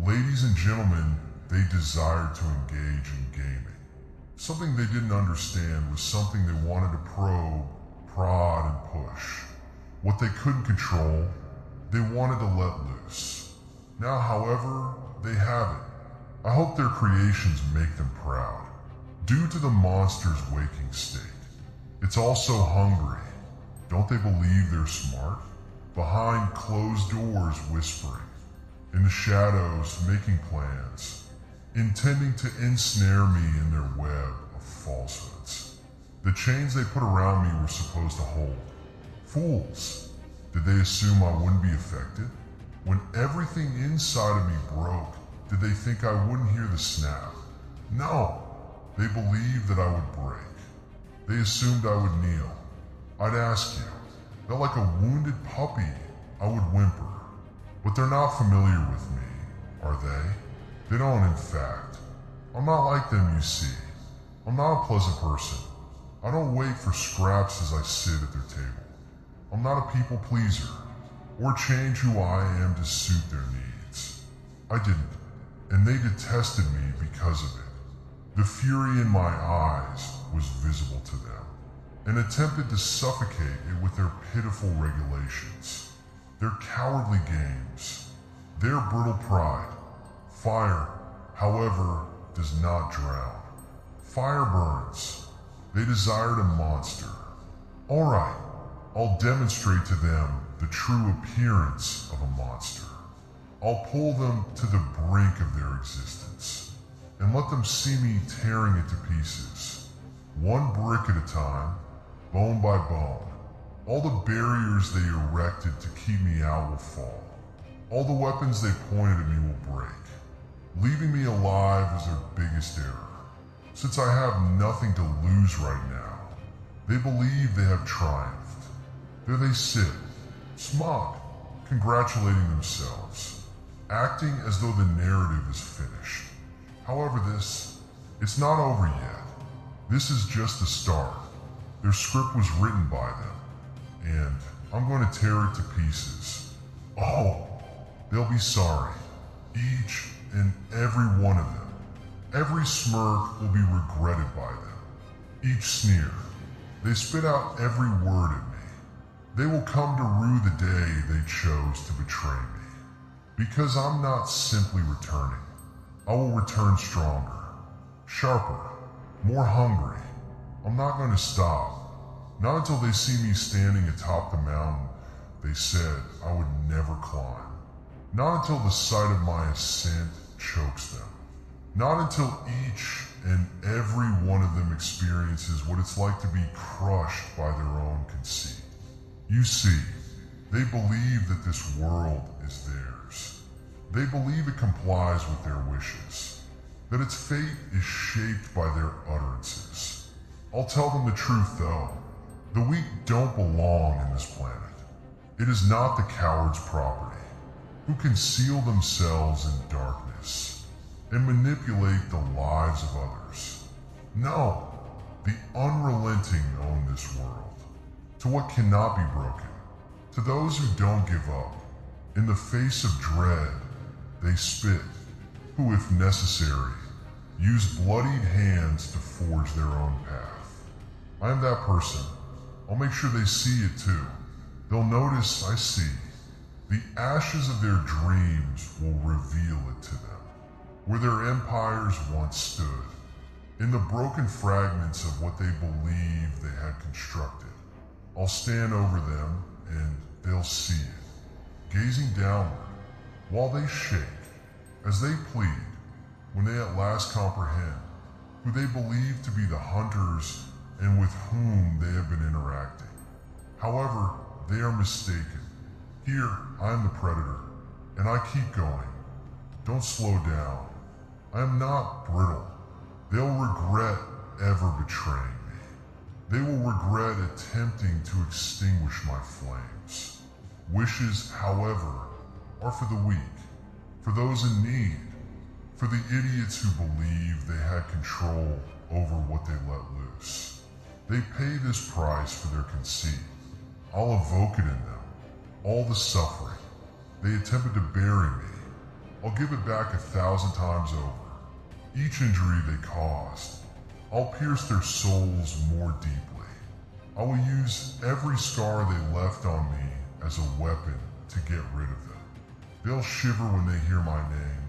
Ladies and gentlemen, they desired to engage in gaming. Something they didn't understand was something they wanted to probe, prod, and push. What they couldn't control, they wanted to let loose. Now, however, they have it. I hope their creations make them proud. Due to the monster's waking state, it's also hungry. Don't they believe they're smart? Behind closed doors whispering, in the shadows making plans, intending to ensnare me in their web of falsehoods. The chains they put around me were supposed to hold. Fools! Did they assume I wouldn't be affected? When everything inside of me broke, did they think I wouldn't hear the snap? No! They believed that I would break. They assumed I would kneel. I'd ask you, that like a wounded puppy, I would whimper. But they're not familiar with me, are they? They don't, in fact. I'm not like them, you see. I'm not a pleasant person. I don't wait for scraps as I sit at their table. I'm not a people pleaser, or change who I am to suit their needs. I didn't, and they detested me because of it. The fury in my eyes was visible to them, and attempted to suffocate it with their pitiful regulations, their cowardly games, their brutal pride. Fire, however, does not drown. Fire burns. They desired a monster. All right, I'll demonstrate to them the true appearance of a monster. I'll pull them to the brink of their existence and let them see me tearing it to pieces, one brick at a time, bone by bone. All the barriers they erected to keep me out will fall. All the weapons they pointed at me will break. Leaving me alive was their biggest error. Since I have nothing to lose right now, they believe they have triumphed. There they sit, smug, congratulating themselves, acting as though the narrative is finished. However, it's not over yet. This is just the start. Their script was written by them, and I'm going to tear it to pieces. Oh, they'll be sorry. Each and every one of them. Every smirk will be regretted by them. Each sneer. They spit out every word at me. They will come to rue the day they chose to betray me. Because I'm not simply returning. I will return stronger, sharper, more hungry. I'm not going to stop. Not until they see me standing atop the mountain they said I would never climb. Not until the sight of my ascent chokes them. Not until each and every one of them experiences what it's like to be crushed by their own conceit. You see, they believe that this world is theirs. They believe it complies with their wishes, that its fate is shaped by their utterances. I'll tell them the truth though. The weak don't belong in this planet. It is not the coward's property, who conceal themselves in darkness and manipulate the lives of others. No, the unrelenting own this world, to what cannot be broken, to those who don't give up. In the face of dread, they spit, who, if necessary, use bloodied hands to forge their own path. I am that person. I'll make sure they see it too. They'll notice I see. The ashes of their dreams will reveal it to them, where their empires once stood, in the broken fragments of what they believed they had constructed. I'll stand over them and they'll see it, gazing downward, while they shake, as they plead, when they at last comprehend who they believe to be the hunters and with whom they have been interacting. However, they are mistaken. Here, I am the predator, and I keep going. Don't slow down. I am not brittle. They'll regret ever betraying me. They will regret attempting to extinguish my flames. Wishes, however, are for the weak, for those in need, for the idiots who believe they had control over what they let loose. They pay this price for their conceit. I'll evoke it in them. All the suffering. They attempted to bury me. I'll give it back 1,000 times over. Each injury they caused, I'll pierce their souls more deeply. I will use every scar they left on me as a weapon to get rid of them. They'll shiver when they hear my name.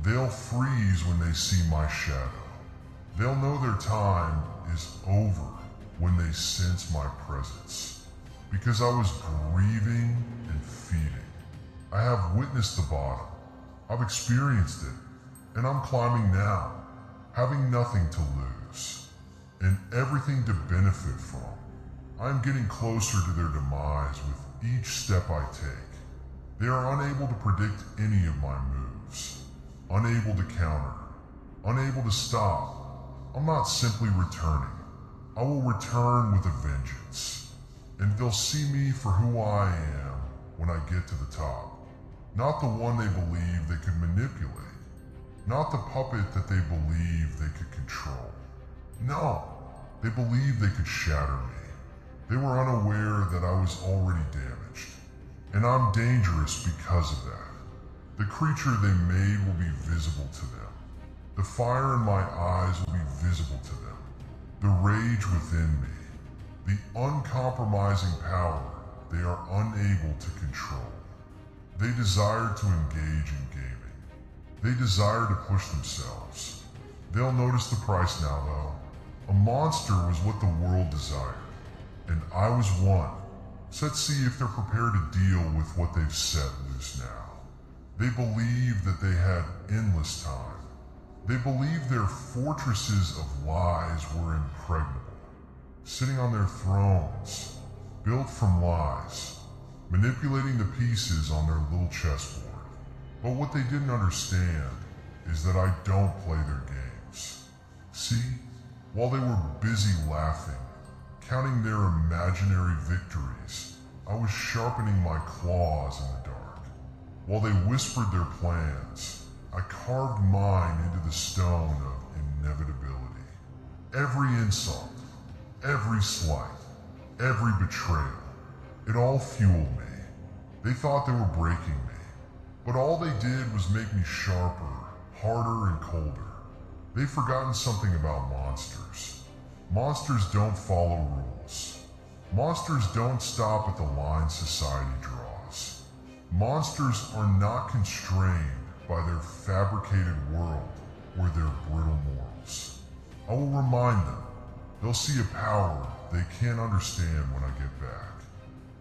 They'll freeze when they see my shadow. They'll know their time is over when they sense my presence. Because I was grieving and feeding. I have witnessed the bottom. I've experienced it. And I'm climbing now, having nothing to lose, and everything to benefit from. I'm getting closer to their demise with each step I take. They are unable to predict any of my moves, unable to counter, unable to stop. I'm not simply returning. I will return with a vengeance, and they'll see me for who I am when I get to the top. Not the one they believe they could manipulate, not the puppet that they believe they could control. No, they believed they could shatter me. They were unaware that I was already damaged, and I'm dangerous because of that. The creature they made will be visible to them. The fire in my eyes will be visible to them. The rage within me, the uncompromising power they are unable to control. They desire to engage in gaming. They desire to push themselves. They'll notice the price now, though. A monster was what the world desired, and I was one. So let's see if they're prepared to deal with what they've set loose now. They believed that they had endless time. They believed their fortresses of lies were impregnable, sitting on their thrones, built from lies, manipulating the pieces on their little chessboard. But what they didn't understand is that I don't play their games. See, while they were busy laughing, counting their imaginary victories, I was sharpening my claws in the dark. While they whispered their plans, I carved mine into the stone of inevitability. Every insult, every slight, every betrayal, it all fueled me. They thought they were breaking me, but all they did was make me sharper, harder, and colder. They've forgotten something about monsters. Monsters don't follow rules. Monsters don't stop at the line society draws. Monsters are not constrained by their fabricated world or their brittle morals. I will remind them. They'll see a power they can't understand when I get back.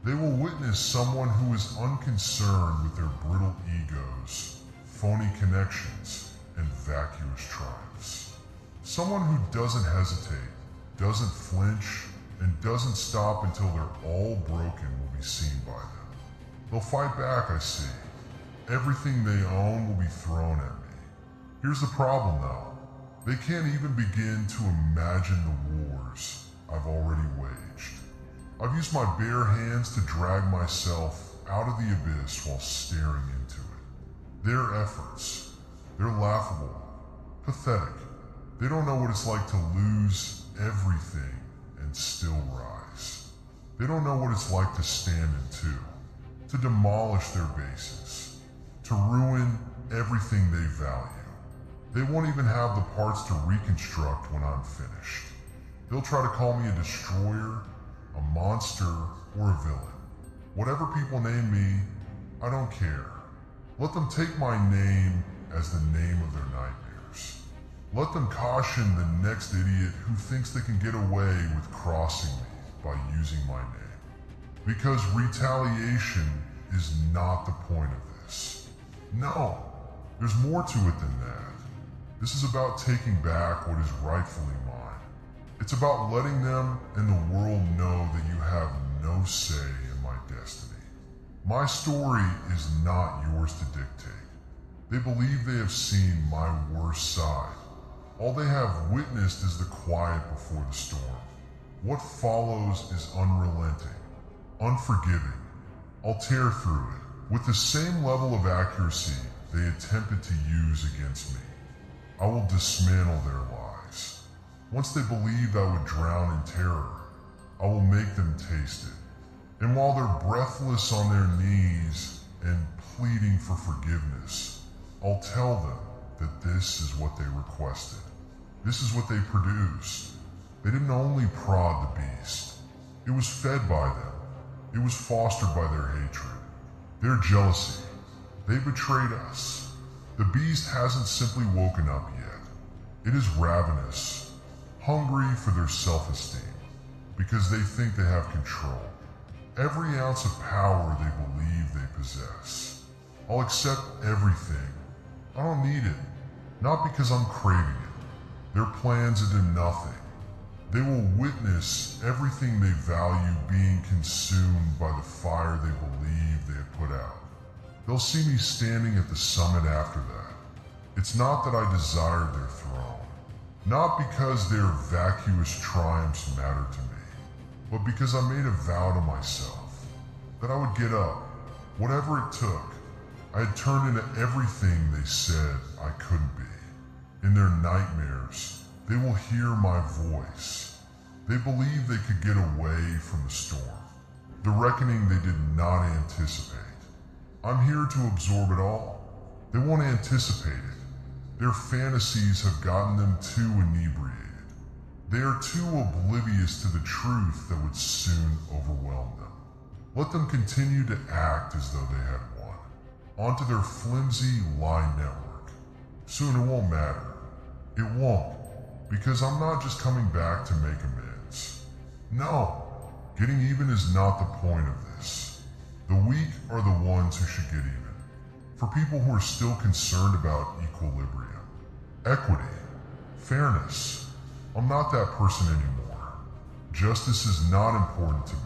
They will witness someone who is unconcerned with their brittle egos, phony connections, and vacuous triumphs. Someone who doesn't hesitate, doesn't flinch, and doesn't stop until they're all broken will be seen by them. They'll fight back, I see. Everything they own will be thrown at me. Here's the problem though. They can't even begin to imagine the wars I've already waged. I've used my bare hands to drag myself out of the abyss while staring into it. Their efforts, they're laughable, pathetic. They don't know what it's like to lose everything and still rise. They don't know what it's like to stand in two, to demolish their bases, to ruin everything they value. They won't even have the parts to reconstruct when I'm finished. They'll try to call me a destroyer, a monster, or a villain. Whatever people name me, I don't care. Let them take my name as the name of their nightmares. Let them caution the next idiot who thinks they can get away with crossing me by using my name. Because retaliation is not the point of this. No, there's more to it than that. This is about taking back what is rightfully mine. It's about letting them and the world know that you have no say in my destiny. My story is not yours to dictate. They believe they have seen my worst side. All they have witnessed is the quiet before the storm. What follows is unrelenting, unforgiving. I'll tear through it with the same level of accuracy they attempted to use against me. I will dismantle their lies. Once they believed I would drown in terror, I will make them taste it. And while they're breathless on their knees and pleading for forgiveness, I'll tell them that this is what they requested. This is what they produced. They didn't only prod the beast. It was fed by them. It was fostered by their hatred, their jealousy. They betrayed us. The beast hasn't simply woken up yet. It is ravenous, hungry for their self-esteem, because they think they have control. Every ounce of power they believe they possess. I'll accept everything. I don't need it, not because I'm craving it. Their plans into nothing. They will witness everything they value being consumed by the fire they believe they have put out. They'll see me standing at the summit after that. It's not that I desired their throne, not because their vacuous triumphs mattered to me, but because I made a vow to myself that I would get up, whatever it took. I had turned into everything they said I couldn't be. In their nightmares, they will hear my voice. They believe they could get away from the storm, the reckoning they did not anticipate. I'm here to absorb it all. They won't anticipate it. Their fantasies have gotten them too inebriated. They are too oblivious to the truth that would soon overwhelm them. Let them continue to act as though they had won, onto their flimsy lie network. Soon it won't matter. It won't, because I'm not just coming back to make amends. No, getting even is not the point of this. The weak are the ones who should get even. For people who are still concerned about equilibrium, equity, fairness, I'm not that person anymore. Justice is not important to me.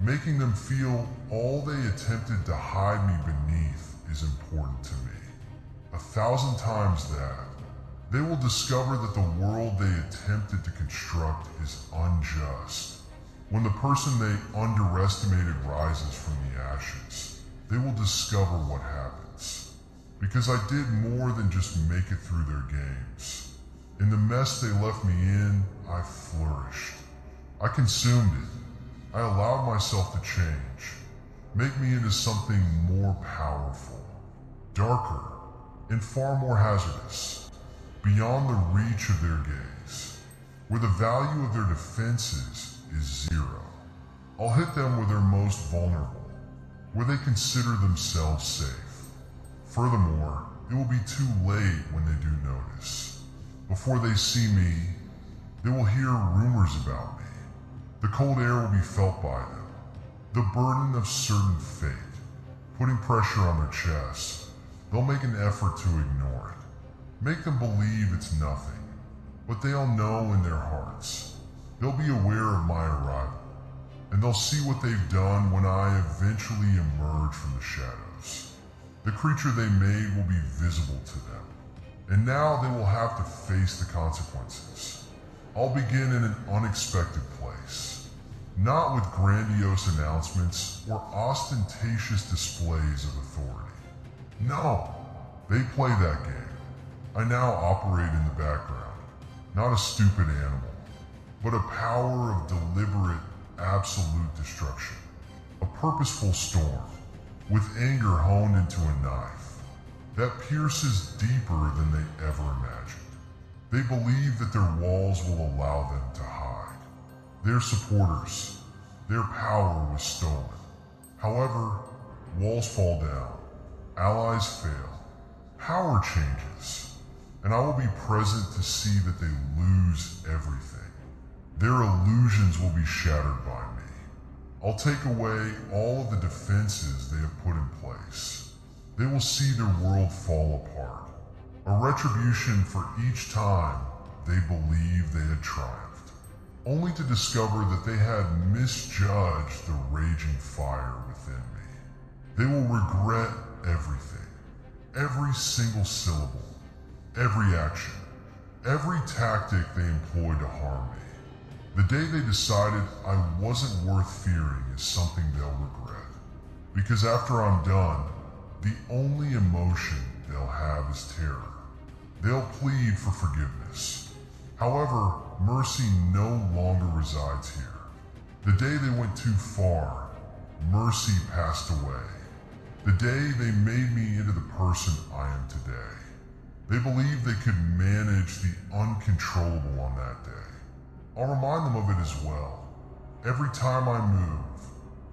Making them feel all they attempted to hide me beneath is important to me. 1,000 times that. They will discover that the world they attempted to construct is unjust. When the person they underestimated rises from the ashes, they will discover what happens. Because I did more than just make it through their games. In the mess they left me in, I flourished. I consumed it. I allowed myself to change, make me into something more powerful, darker, and far more hazardous. Beyond the reach of their gaze, where the value of their defenses is zero. I'll hit them where they're most vulnerable, where they consider themselves safe. Furthermore, it will be too late when they do notice. Before they see me, they will hear rumors about me. The cold air will be felt by them, the burden of certain fate, putting pressure on their chests. They'll make an effort to ignore it. Make them believe it's nothing, but they'll know in their hearts. They'll be aware of my arrival, and they'll see what they've done when I eventually emerge from the shadows. The creature they made will be visible to them, and now they will have to face the consequences. I'll begin in an unexpected place, not with grandiose announcements or ostentatious displays of authority. No, they play that game. I now operate in the background, not a stupid animal, but a power of deliberate, absolute destruction. A purposeful storm, with anger honed into a knife, that pierces deeper than they ever imagined. They believe that their walls will allow them to hide. Their supporters, their power was stolen. However, walls fall down, allies fail, power changes. And I will be present to see that they lose everything. Their illusions will be shattered by me. I'll take away all of the defenses they have put in place. They will see their world fall apart. A retribution for each time they believed they had triumphed, only to discover that they had misjudged the raging fire within me. They will regret everything, every single syllable, every action, every tactic they employed to harm me. The day they decided I wasn't worth fearing is something they'll regret. Because after I'm done, the only emotion they'll have is terror. They'll plead for forgiveness. However, mercy no longer resides here. The day they went too far, mercy passed away. The day they made me into the person I am today. They believed they could manage the uncontrollable on that day. I'll remind them of it as well. Every time I move,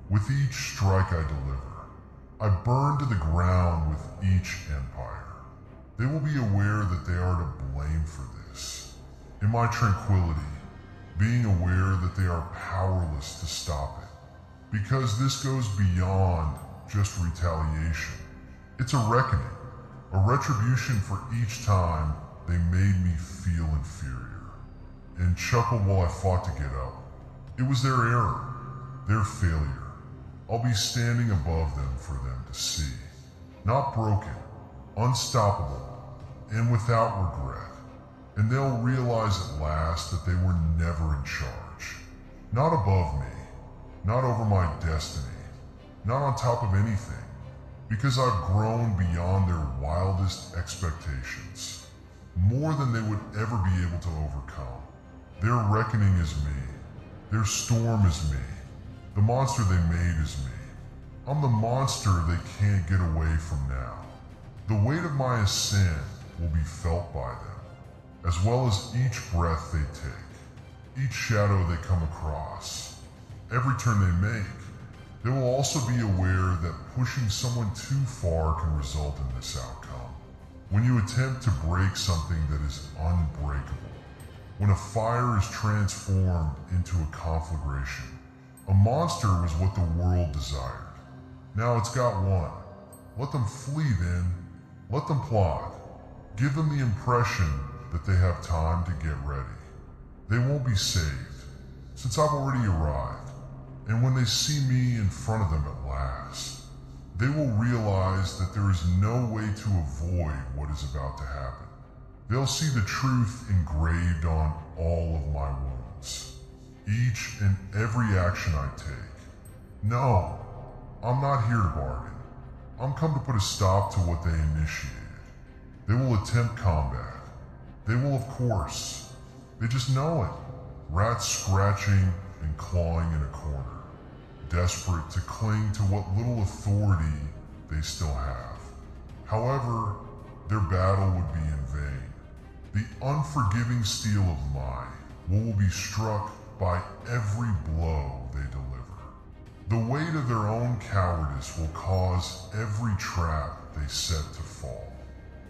with each strike I deliver, I burn to the ground with each empire. They will be aware that they are to blame for this. In my tranquility, being aware that they are powerless to stop it. Because this goes beyond just retaliation. It's a reckoning, a retribution for each time they made me feel inferior, and chuckled while I fought to get up. It was their error, their failure. I'll be standing above them for them to see. Not broken, unstoppable, and without regret. And they'll realize at last that they were never in charge. Not above me, not over my destiny, not on top of anything, because I've grown beyond their wildest expectations, more than they would ever be able to overcome. Their reckoning is me, their storm is me, the monster they made is me. I'm the monster they can't get away from now. The weight of my ascent will be felt by them, as well as each breath they take, each shadow they come across, every turn they make. They will also be aware that pushing someone too far can result in this outcome. When you attempt to break something that is unbreakable, when a fire is transformed into a conflagration, a monster was what the world desired. Now it's got one. Let them flee then. Let them plot. Give them the impression that they have time to get ready. They won't be saved, since I've already arrived. And when they see me in front of them at last, they will realize that there is no way to avoid what is about to happen. They'll see the truth engraved on all of my wounds, each and every action I take. No, I'm not here to bargain. I'm come to put a stop to what they initiated. They will attempt combat. They will, of course. They just know it. Rats scratching and clawing in a corner, desperate to cling to what little authority they still have. However, their battle would be in vain. The unforgiving steel of mine will be struck by every blow they deliver. The weight of their own cowardice will cause every trap they set to fall.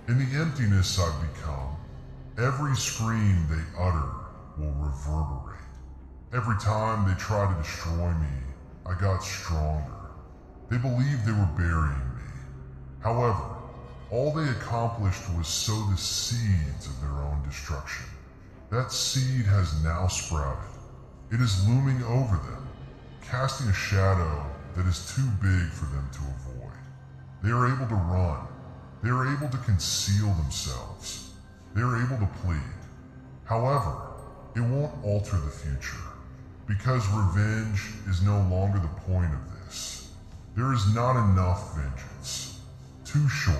In the emptiness I've become, every scream they utter will reverberate. Every time they try to destroy me, I got stronger. They believed they were burying me. However, all they accomplished was sow the seeds of their own destruction. That seed has now sprouted. It is looming over them, casting a shadow that is too big for them to avoid. They are able to run. They are able to conceal themselves. They are able to plead. However, it won't alter the future, because revenge is no longer the point of this. There is not enough vengeance. Too short.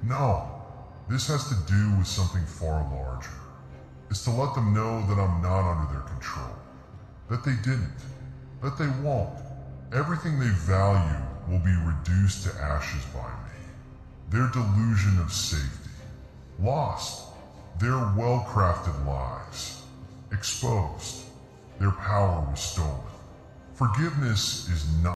No, this has to do with something far larger. It's to let them know that I'm not under their control. That they didn't. That they won't. Everything they value will be reduced to ashes by me. Their delusion of safety. Lost. Their well-crafted lies. Exposed. Their power was stolen. Forgiveness is not